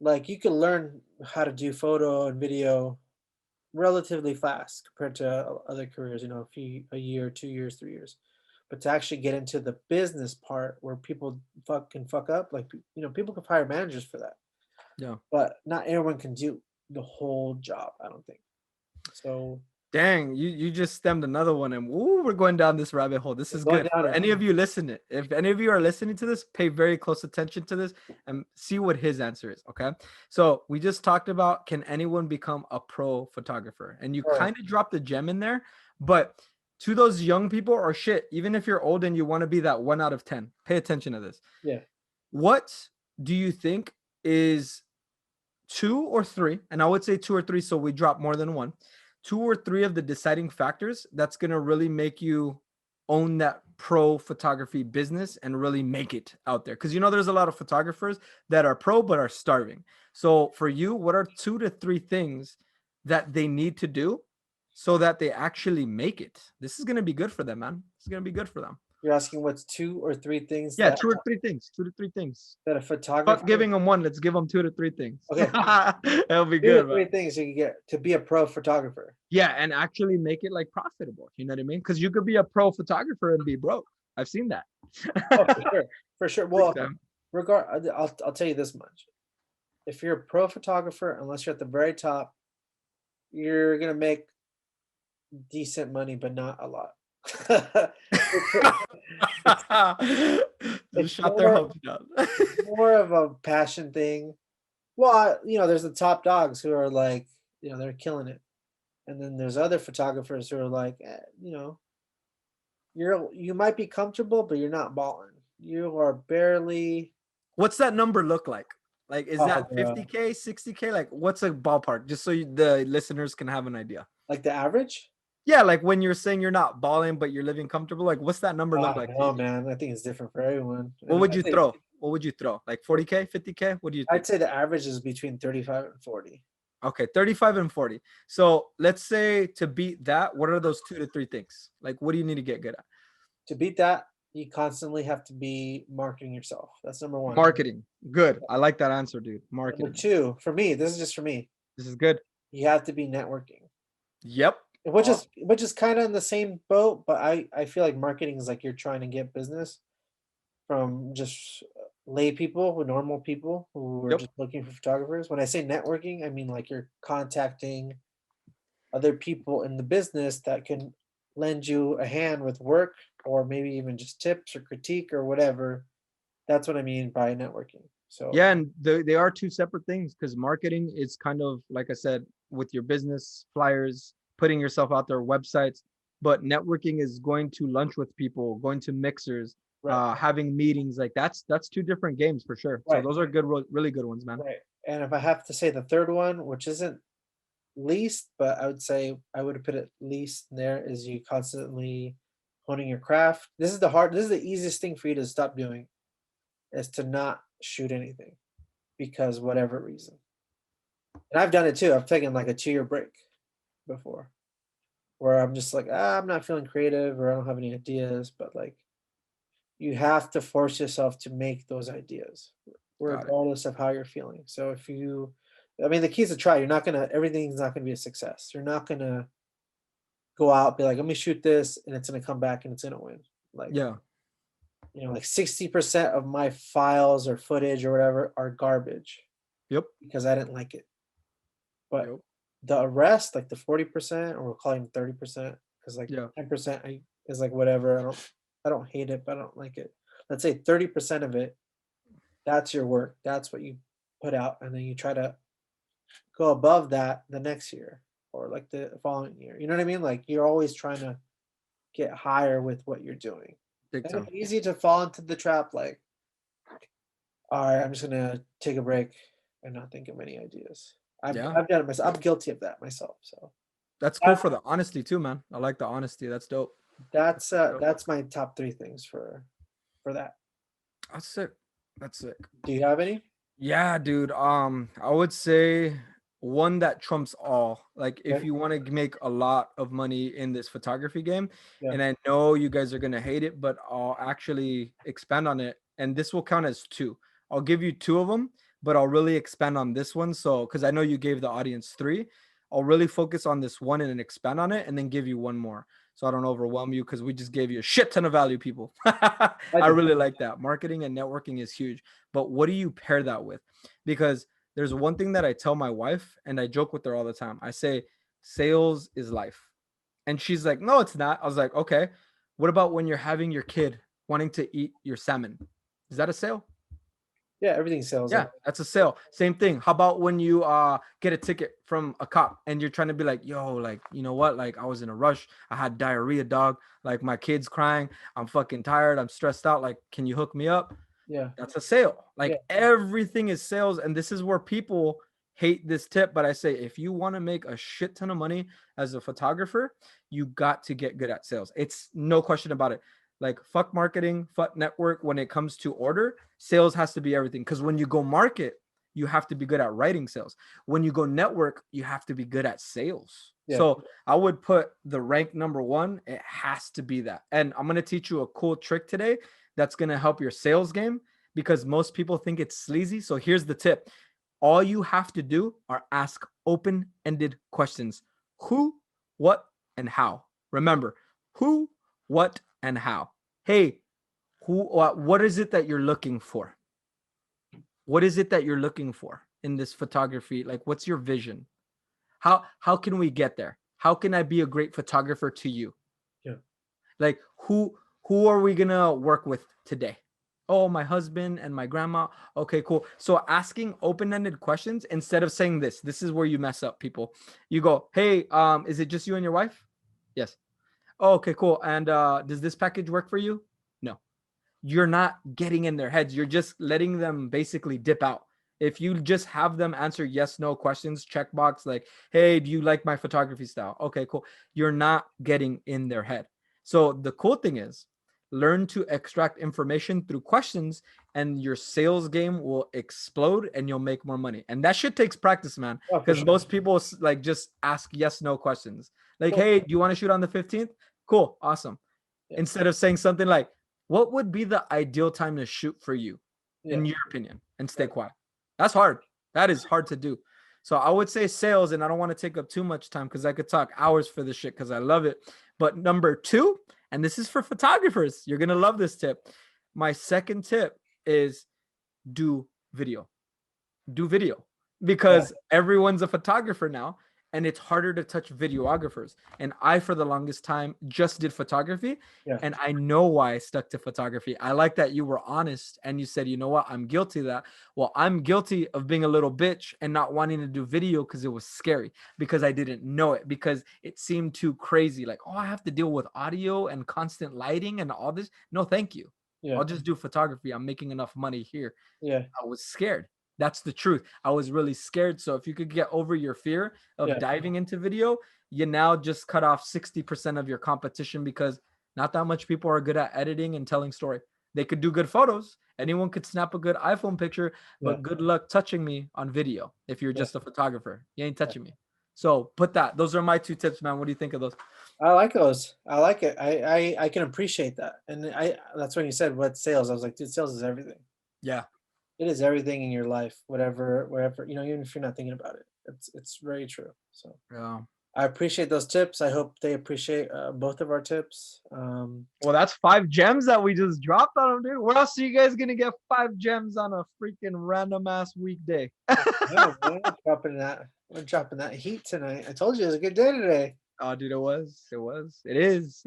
Like you can learn how to do photo and video relatively fast compared to other careers, a year, 2 years, 3 years. But to actually get into the business part where people can fuck up, like people can hire managers for that. Yeah. But not everyone can do the whole job, I don't think. So Dang, you just stemmed another one, and ooh, we're going down this rabbit hole. This is going good. down For it. any of you listening, if any of you are listening to this, pay very close attention to this and see what his answer is. Okay. So we just talked about, can anyone become a pro photographer? And you Right. kind of dropped a gem in there, but to those young people or shit, even if you're old and you want to be that 1 out of 10, pay attention to this. Yeah. What do you think is 2 or 3? And I would say 2 or 3, so we drop more than one. 2 or 3 of the deciding factors that's going to really make you own that pro photography business and really make it out there. Because there's a lot of photographers that are pro but are starving. So for you, what are 2 to 3 things that they need to do so that they actually make it? This is going to be good for them, man. This is going to be good for them. You're asking what's 2 or 3 things Yeah, 2 or 3 things. 2 to 3 things. that a Fuck photographer giving them one. Let's give them 2 to 3 things. Okay. That'll be 2 good, or 3 man. things you can get to be a pro photographer. Yeah, and actually make it like profitable. You know what I mean? Because you could be a pro photographer and be broke. I've seen that. Oh, for sure. For sure. Well, I'll tell you this much. If you're a pro photographer, unless you're at the very top, you're gonna make decent money, but not a lot. It's Shot their more hopes down. more of a passion thing. Well, there's the top dogs who are like, they're killing it. And then there's other photographers who are like, you might be comfortable, but you're not balling. You are barely. What's that number look like? Like, is that Oh, 50K, 60K? Like, what's a ballpark? Just so the listeners can have an idea. like the average? Yeah, like when you're saying you're not balling, but you're living comfortable. Like, what's that number look like? Oh man, I think it's different for everyone. What would you throw? What would you throw? Like 40K, 50K? What do you think? I'd say the average is between 35 and 40. Okay, 35 and 40. So let's say to beat that, what are those 2 to 3 things? Like, what do you need to get good at? To beat that, you constantly have to be marketing yourself. That's number one. Marketing. Good. I like that answer, dude. Number Marketing. two, for me, this is just for me. This is good. You have to be networking, Yep. which is kind of in the same boat. But I feel like marketing is like you're trying to get business from just lay people, who normal people who are Yep. just looking for photographers. When I say networking, I mean like you're contacting other people in the business that can lend you a hand with work or maybe even just tips or critique or whatever. That's what I mean by networking. So Yeah, and they are two separate things because marketing is kind of like I said with your business flyers, putting yourself out there, websites, but networking is going to lunch with people, going to mixers, right, having meetings. Like that's two different games for sure. So right, those are good, really good ones, man. right. And if I have to say the third one, which isn't least, but I would say I would put it least there, is you constantly honing your craft. This is the easiest thing for you to stop doing, is to not shoot anything because whatever reason. And I've done it too. I've taken like a 2-year break before where I'm just like, I'm not feeling creative or I don't have any ideas, but like you have to force yourself to make those ideas Got it. regardless of how you're feeling. So if you, I mean, the key is to try. You're not gonna, everything's not gonna be a success. You're not gonna go out, be like, let me shoot this, and it's gonna come back and it's gonna win. Like, Yeah. like 60% of my files or footage or whatever are garbage Yep. because I didn't like it. But Yep. the rest, like the 40%, or we're calling 30%, because like Yeah. 10% is like whatever. I don't hate it, but I don't like it. Let's say 30% of it, that's your work. That's what you put out, and then you try to go above that the next year or like the following year. You know what I mean? Like you're always trying to get higher with what you're doing. Big And time. it's easy to fall into the trap like, all right, I'm just gonna take a break and not think of any ideas. Yeah. I've done it myself. I'm guilty of that myself. So That's cool for the honesty too, man. I like the honesty. That's dope. that's my top 3 things for that. That's sick. That's sick. Do you have any? Yeah, dude. I would say one that trumps all. Like, if Okay. you want to make a lot of money in this photography game, Yeah. and I know you guys are gonna hate it, but I'll actually expand on it, and this will count as 2. I'll give you 2 of them, but I'll really expand on this one. So, because I know you gave the audience 3, I'll really focus on this one and then expand on it, and then give you one more. So I don't overwhelm you because we just gave you a shit ton of value, people. I do. really like that. Marketing and networking is huge. But what do you pair that with? Because there's one thing that I tell my wife, and I joke with her all the time. I say, sales is life. And she's like, no, it's not. I was like, okay. What about when you're having your kid wanting to eat your salmon? Is that a sale? Yeah, everything sells. Yeah, that's a sale. Same thing. How about when you get a ticket from a cop and you're trying to be like, yo, like, you know what? Like, I was in a rush. I had diarrhea, dog. Like, my kid's crying. I'm fucking tired. I'm stressed out. Like, can you hook me up? Yeah. That's a sale. Like, Yeah. everything is sales. And this is where people hate this tip. But I say, if you want to make a shit ton of money as a photographer, you got to get good at sales. It's no question about it. Like, fuck marketing, fuck network. When it comes to order, sales has to be everything. Because when you go market, you have to be good at writing sales. When you go network, you have to be good at sales. Yeah. So I would put the rank number 1. It has to be that. And I'm going to teach you a cool trick today that's going to help your sales game, because most people think it's sleazy. So here's the tip. All you have to do are ask open-ended questions. Who, what, and how. Remember, who, what, and how. Hey, what is it that you're looking for? What is it that you're looking for in this photography? Like, what's your vision? How can we get there? How can I be a great photographer to you? Yeah. Like, who are we gonna work with today? Oh, my husband and my grandma. Okay, cool. So asking open-ended questions instead of saying this is where you mess up, people. You go, hey, is it just you and your wife? Yes. Oh, okay, cool. And does this package work for you? No. You're not getting in their heads. You're just letting them basically dip out. If you just have them answer yes, no questions, checkbox like, hey, do you like my photography style? Okay, cool. You're not getting in their head. So the cool thing is, learn to extract information through questions, and your sales game will explode and you'll make more money. And that shit takes practice, man. Oh, for Because sure. most people like just ask yes, no questions. Like, Well- hey, do you want to shoot on the 15th? Cool, awesome. Yeah. Instead of saying something like, what would be the ideal time to shoot for you, in Yeah. your opinion, and stay quiet? That's hard. That is hard to do. So I would say sales, and I don't want to take up too much time because I could talk hours for this shit because I love it. But number 2, and this is for photographers, you're gonna love this tip. My second tip is do video. Do video, because everyone's a photographer now, and it's harder to touch videographers. And I, for the longest time, just did photography. Yeah. And I know why I stuck to photography. I like that you were honest and you said, you know what, I'm guilty of that. Well, I'm guilty of being a little bitch and not wanting to do video because it was scary, because I didn't know it, because it seemed too crazy. Like, oh, I have to deal with audio and constant lighting and all this. No, thank you. Yeah. I'll just do photography. I'm making enough money here. Yeah. I was scared. That's the truth. I was really scared. So if you could get over your fear of diving into video, you now just cut off 60% of your competition, because not that much people are good at editing and telling story. They could do good photos. Anyone could snap a good iPhone picture, but good luck touching me on video. If you're just a photographer, you ain't touching me. So those are my 2 tips, man. What do you think of those? I like those. I like it. I can appreciate that. And that's when you said what sales. I was like, dude, sales is everything. Yeah. It is everything in your life, wherever, even if you're not thinking about it. It's very true. So Yeah. I appreciate those tips. I hope they appreciate both of our tips. Well, that's 5 gems that we just dropped on them, dude. Where else are you guys gonna get 5 gems on a freaking random ass weekday? No, man, we're dropping that heat tonight. I told you it was a good day today. Oh, dude, it is.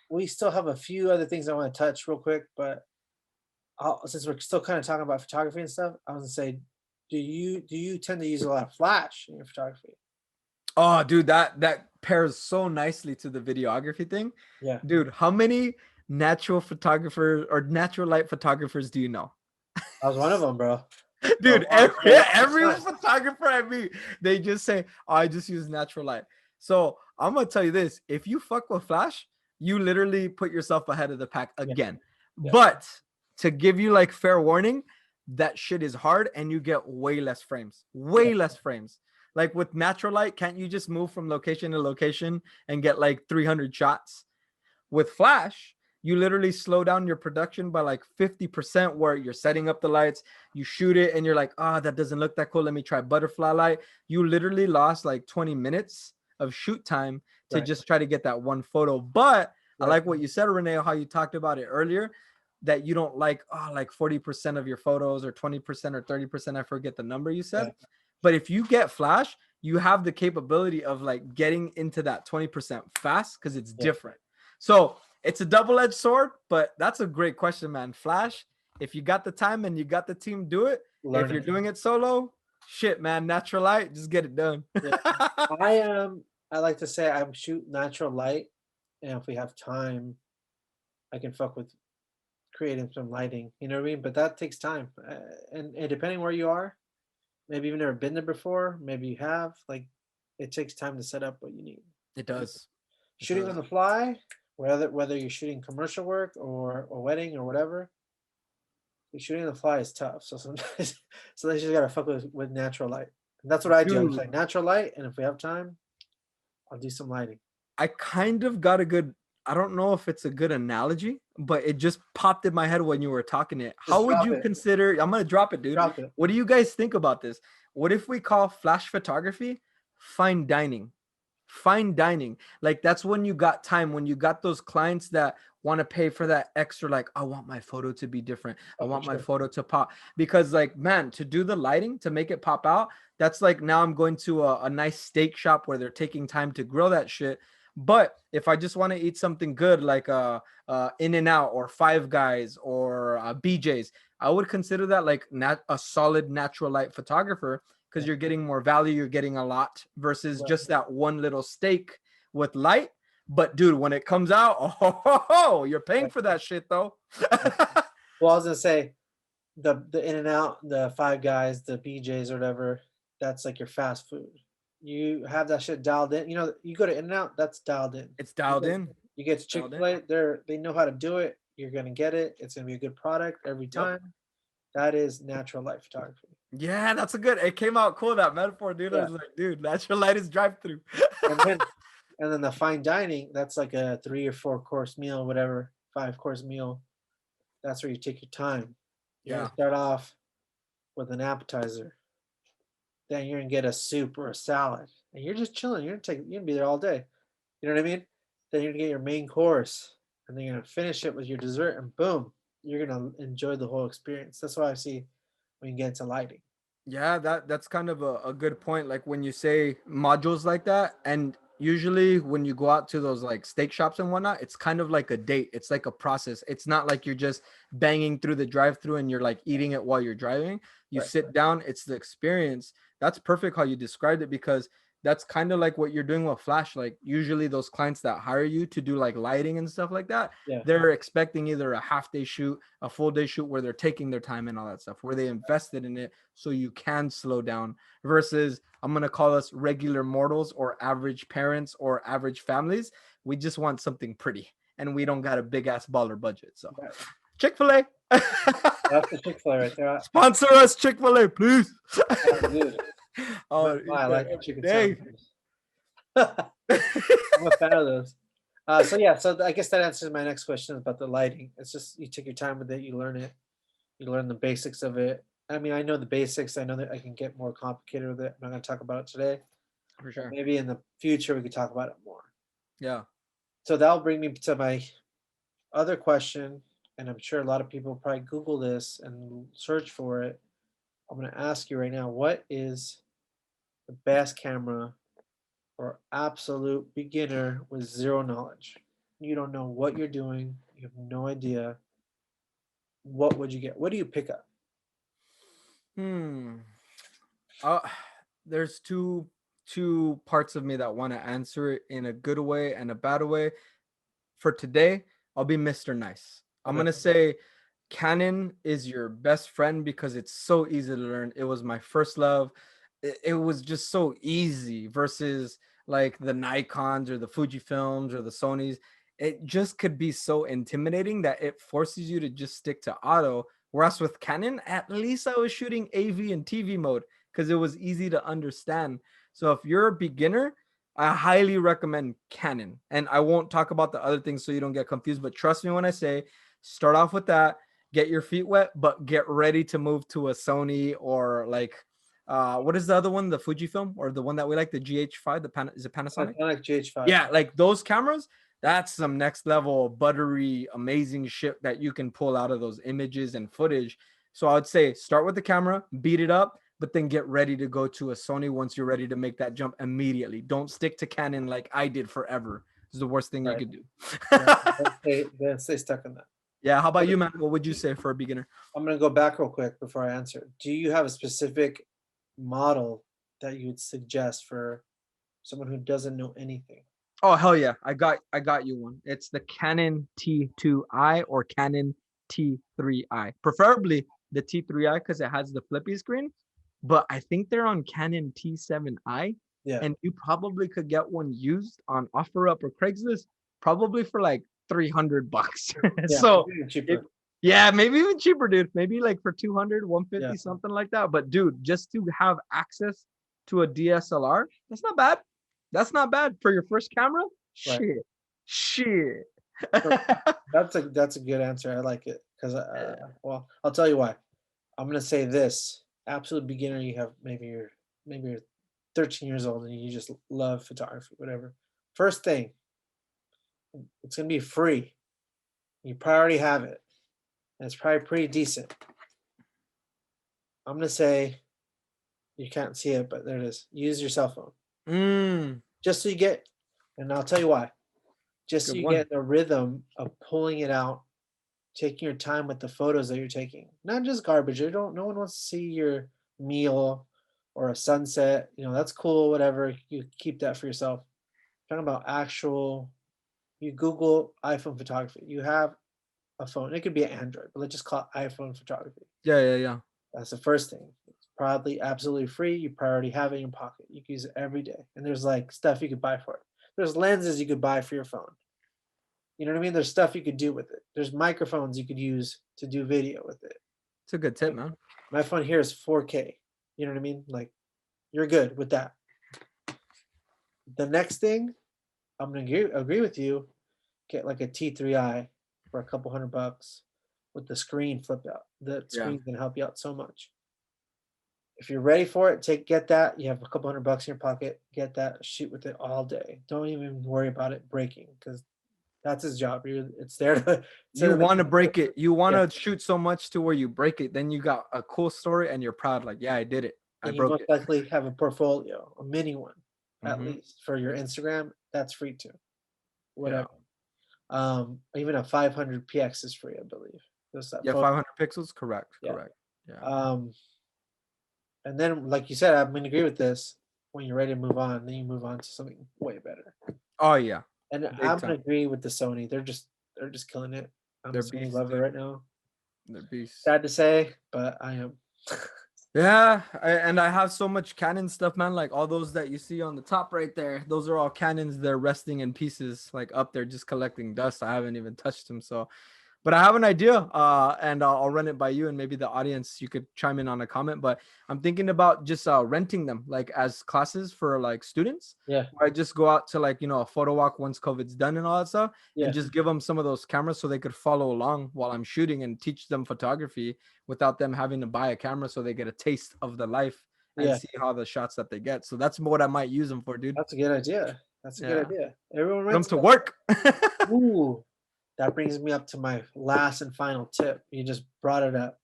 We still have a few other things I want to touch real quick, but since we're still kind of talking about photography and stuff, I was gonna say, do you tend to use a lot of flash in your photography? Oh, dude, that pairs so nicely to the videography thing. Yeah. Dude, how many natural photographers or natural light photographers do you know? I was one of them, bro. Dude, Oh, every photographer I meet, they just say, oh, I just use natural light. So I'm gonna tell you this: if you fuck with flash, you literally put yourself ahead of the pack again. Yeah. But to give you like fair warning, that shit is hard and you get way less frames. Less frames. Like with natural light, can't you just move from location to location and get like 300 shots? With flash, you literally slow down your production by like 50%, where you're setting up the lights, you shoot it, and you're like, that doesn't look that cool. Let me try butterfly light. You literally lost like 20 minutes of shoot time to just try to get that one photo. But I like what you said, Rene, how you talked about it earlier, that you don't like 40% of your photos or 20% or 30%. I forget the number you said. Yeah. But if you get flash, you have the capability of like getting into that 20% fast, because it's different. So it's a double-edged sword, but that's a great question, man. Flash, if you got the time and you got the team, do it. If you're doing it solo, shit, man, natural light, just get it done. I like to say I shoot natural light, and if we have time, I can fuck with creating some lighting. You know what I mean? But that takes time, and depending where you are, maybe you've never been there before, maybe you have. Like, it takes time to set up what you need. It does. Shooting on the fly, whether you're shooting commercial work or wedding or whatever, shooting on the fly is tough. So sometimes you just gotta fuck with natural light. And that's what I do. I like natural light, and if we have time, I'll do some lighting. I kind of got a good, I don't know if it's a good analogy, but it just popped in my head when you were talking it. How would you consider, I'm going to drop it, dude. What do you guys think about this? What if we call flash photography fine dining? Fine dining. Like, that's when you got time, when you got those clients that want to pay for that extra, like, I want my photo to be different. I want my photo to pop. Because, like, man, to do the lighting, to make it pop out, that's like, now I'm going to a nice steak shop where they're taking time to grill that shit. But if I just want to eat something good, like In-N-Out or Five Guys or BJ's, I would consider that like a solid natural light photographer, because you're getting more value, you're getting a lot versus just that one little steak with light. But dude, when it comes out, you're paying for that shit though. Well, I was gonna say the In-N-Out, the Five Guys, the BJ's or whatever, that's like your fast food. You have that shit dialed in. You know, you go to In-N-Out, that's dialed in. It's dialed in. You get to Chick-fil-A, they know how to do it. You're gonna get it. It's gonna be a good product every time. Yep. That is natural light photography. Yeah, that's a good. It came out cool, that metaphor, dude. I was like, dude, natural light is drive-through. and then the fine dining, that's like a 3 or 4 course meal, whatever. 5-course meal, that's where you take your time. You're Yeah. gonna start off with an appetizer, then you're gonna get a soup or a salad, and you're just chilling. You're gonna be there all day. You know what I mean? Then you're gonna get your main course, and then you're gonna finish it with your dessert, and boom, you're gonna enjoy the whole experience. That's what I see when you get into lighting. Yeah, that's kind of a good point. Like when you say modules like that, and usually when you go out to those like steak shops and whatnot, it's kind of like a date. It's like a process. It's not like you're just banging through the drive-through and you're like eating it while you're driving. You Right. sit down, it's the experience. That's perfect how you described it, because that's kind of like what you're doing with Flash. Like usually those clients that hire you to do like lighting and stuff like that, Yeah. they're expecting either a half day shoot, a full day shoot where they're taking their time and all that stuff, where they invested in it so you can slow down, versus I'm going to call us regular mortals or average parents or average families. We just want something pretty and we don't got a big ass baller budget. So Right. Chick-fil-A. That's the Chick-fil-A right there. Sponsor us, Chick-fil-A, please. Oh, dude. Oh, I like the chicken dang. sandwiches. I'm a fan of those. So yeah, so I guess that answers my next question about the lighting. It's just you take your time with it, you learn it, you learn the basics of it. I mean, I know the basics. I know that I can get more complicated with it. I'm not going to talk about it today. For sure. Maybe in the future we could talk about it more. Yeah. So that'll bring me to my other question, and I'm sure a lot of people probably Google this and search for it. I'm going to ask you right now, what is the best camera for absolute beginner with zero knowledge? You don't know what you're doing. You have no idea. What would you get? What do you pick up? Uh, there's two parts of me that want to answer it in a good way and a bad way. For today, I'll be Mr. Nice. I'm Okay. gonna say Canon is your best friend because it's so easy to learn. It was my first love. It was just so easy versus like the Nikons or the Fujifilms or the Sonys. It just could be so intimidating that it forces you to just stick to auto. Whereas with Canon, at least I was shooting AV and TV mode because it was easy to understand. So if you're a beginner, I highly recommend Canon. And I won't talk about the other things so you don't get confused, but trust me when I say start off with that, get your feet wet, but get ready to move to a Sony or like what is the other one, the Fujifilm or the one that we like, the GH5, is it Panasonic? Panasonic GH5. Yeah, like those cameras, that's some next level buttery amazing shit that you can pull out of those images and footage. So I would say start with the camera, beat it up, but then get ready to go to a Sony once you're ready to make that jump immediately. Don't stick to Canon like I did forever. It's the worst thing you could do. Then stay stuck on that. Yeah, how about you, man? What would you say for a beginner? I'm gonna go back real quick before I answer. Do you have a specific model that you would suggest for someone who doesn't know anything? Oh hell yeah, I got you one. It's the Canon T2i or Canon T3i, preferably the T3i because it has the flippy screen. But I think they're on Canon T7i, Yeah. and you probably could get one used on OfferUp or Craigslist, probably for like $300. Yeah, So even cheaper. yeah, maybe even cheaper, dude. Maybe like for 200, 150, Yeah. something like that. But dude, just to have access to a DSLR, that's not bad. That's not bad for your first camera. Right. Shit. That's a good answer. I like it because well, I'll tell you why. I'm gonna say this: absolute beginner. You have maybe you're 13 years old and you just love photography, whatever. First thing, it's gonna be free. You probably already have it, and it's probably pretty decent. I'm gonna say you can't see it, but there it is. Use your cell phone. Just so you get, and I'll tell you why. Just so Good you one. get the rhythm of pulling it out, taking your time with the photos that you're taking. Not just garbage. No one wants to see your meal or a sunset. That's cool, whatever. You keep that for yourself. Talking about actual, you Google iPhone photography. You have a phone. It could be an Android, but let's just call it iPhone photography. Yeah. That's the first thing. It's probably absolutely free. You probably already have it in your pocket. You can use it every day. And there's like stuff you could buy for it. There's lenses you could buy for your phone. You know what I mean? There's stuff you could do with it. There's microphones you could use to do video with it. It's a good tip, man. My phone here is 4K. You know what I mean? Like, you're good with that. The next thing, I'm going to agree with you. Get like a T3i. for a couple $100 with the screen flipped out. The screen's gonna help you out so much. If you're ready for it, get that. You have a couple $100 in your pocket. Get that. Shoot with it all day. Don't even worry about it breaking because that's his job. It's there to. You want to break it. You want to shoot so much to where you break it. Then you got a cool story and you're proud. Like, yeah, I did it. I broke it. You most likely have a portfolio, a mini one, at least for your Instagram. That's free too. Whatever. Yeah. Even a 500 px is free, I believe. 500 pixels. Correct. Correct. Yeah. And then, like you said, I'm gonna agree with this. When you're ready to move on, then you move on to something way better. Oh yeah. And I'm gonna agree with the Sony. They're just killing it. I'm a Sony lover right now. They're beasts. Sad to say, but I am. Yeah, I have so much Canon stuff, man. Like all those that you see on the top right there, those are all Canons. They're resting in pieces, like up there, just collecting dust. I haven't even touched them. So, but I have an idea, and I'll run it by you, and maybe the audience, you could chime in on a comment. But I'm thinking about just renting them, like as classes for like students. Yeah. I just go out to like a photo walk once COVID's done and all that stuff, and just give them some of those cameras so they could follow along while I'm shooting and teach them photography without them having to buy a camera, so they get a taste of the life and see how the shots that they get. So that's what I might use them for, dude. That's a good idea. That's a good idea. Everyone rents them to work. Ooh. That brings me up to my last and final tip. You just brought it up.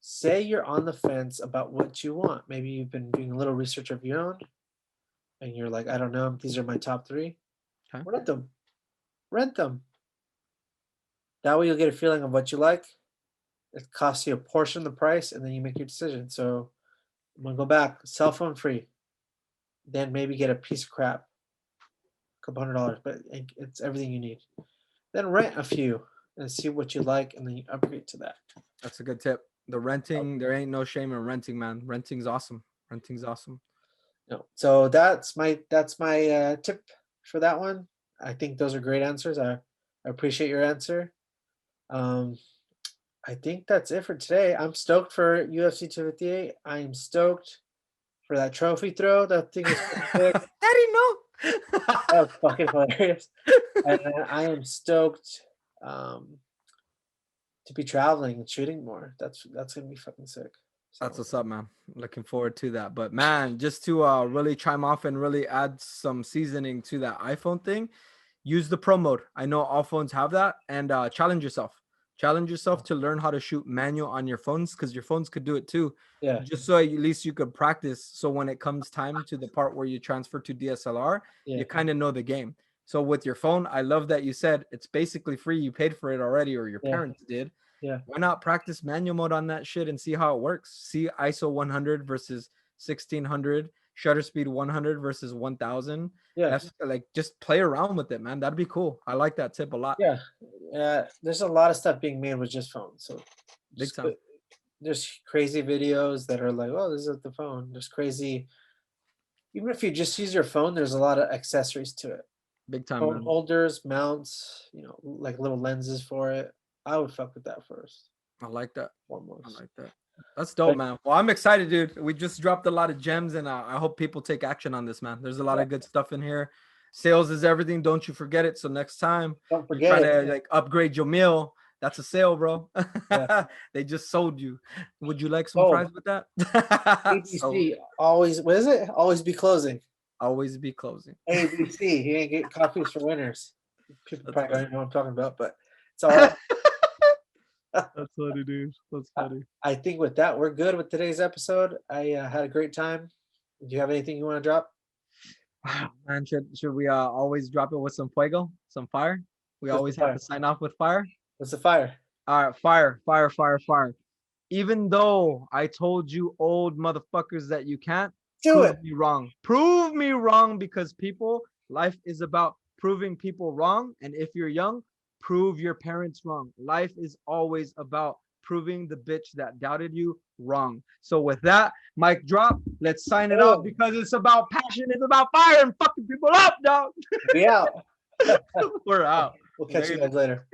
Say you're on the fence about what you want. Maybe you've been doing a little research of your own, and you're like, I don't know, these are my top 3. Okay. Rent them. Rent them. That way you'll get a feeling of what you like. It costs you a portion of the price, and then you make your decision. So I'm going to go back. Cell phone free. Then maybe get a piece of crap. A couple $100, but it's everything you need. Then rent a few and see what you like, and then you upgrade to that. That's a good tip. The renting, there ain't no shame in renting, man. Renting's awesome. Renting's awesome. No, so that's my tip for that one. I think those are great answers. I appreciate your answer. I think that's it for today. I'm stoked for UFC 258. I am stoked for that trophy throw. That thing is sick. Daddy, no. That was fucking hilarious. And then I am stoked to be traveling and shooting more. That's gonna be fucking sick. So. That's what's up, man. Looking forward to that. But man, just to really chime off and really add some seasoning to that iPhone thing, use the pro mode. I know all phones have that, and challenge yourself. Challenge yourself to learn how to shoot manual on your phones, because your phones could do it too. Yeah. Just so at least you could practice. So when it comes time to the part where you transfer to DSLR, you kind of know the game. So with your phone, I love that you said it's basically free. You paid for it already, or your parents did. Yeah. Why not practice manual mode on that shit and see how it works? See ISO 100 versus 1600, shutter speed 100 versus 1000. Yeah. That's like, just play around with it, man. That'd be cool. I like that tip a lot. Yeah. There's a lot of stuff being made with just phones. So big time. There's crazy videos that are like, oh, this is the phone. There's crazy. Even if you just use your phone, there's a lot of accessories to it. Big time. Phone holders, mounts, like little lenses for it. I would fuck with that first. I like that. Foremost. I like that. That's dope, man. Well, I'm excited, dude. We just dropped a lot of gems, and I hope people take action on this, man. There's a lot of good stuff in here. Sales is everything. Don't you forget it. So next time, don't forget try to like upgrade your meal. That's a sale, bro. They just sold you. Would you like some fries with that? ABC, always. What is it? Always be closing. Always be closing. ABC. He ain't get coffees for winners. People probably don't know what I'm talking about, but it's all right. That's funny, dude. That's funny. I think with that, we're good with today's episode. I had a great time. Do you have anything you want to drop? Man, should we always drop it with some fuego, some fire? We always have to sign off with fire. What's the fire? All right, fire. Even though I told you old motherfuckers that you can't, prove me wrong. Prove me wrong, because life is about proving people wrong. And if you're young, prove your parents wrong. Life is always about proving the bitch that doubted you wrong. So with that, mic drop. Let's sign it up, because it's about passion. It's about fire and fucking people up, dog. We out. We're out. We'll catch you guys later.